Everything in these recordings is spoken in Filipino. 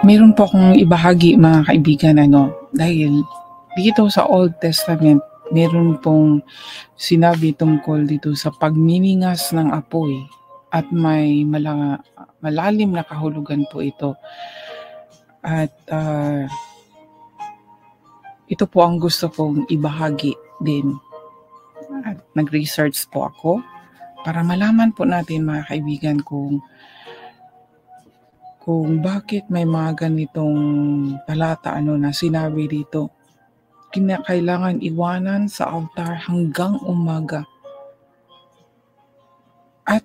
Meron po akong ibahagi mga kaibigan dahil dito sa Old Testament meron pong sinabi tungkol dito sa pagniningas ng apoy at may malalim na kahulugan po ito. At ito po ang gusto kong ibahagi din. At nag-research po ako para malaman po natin mga kaibigan kung bakit may mga ganitong talata na sinabi dito. Kinakailangan iwanan sa altar hanggang umaga. At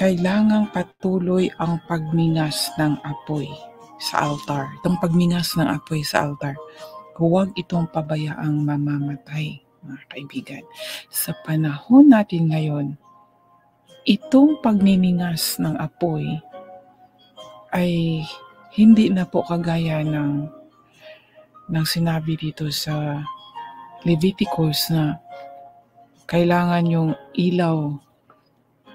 kailangang patuloy ang pagningas ng apoy sa altar. Itong pagningas ng apoy sa altar. Huwag itong pabayaang mamamatay, mga kaibigan. Sa panahon natin ngayon, itong pagniningas ng apoy ay hindi na po kagaya ng sinabi dito sa Leviticus na kailangan yung ilaw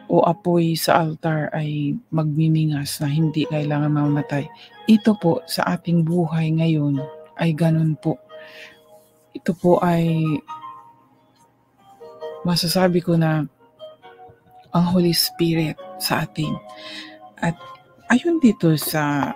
o apoy sa altar ay magniningas na hindi kailangan mamatay. Ito po sa ating buhay ngayon ay ganun po. Ito po ay masasabi ko na ang Holy Spirit sa atin. At ayon dito sa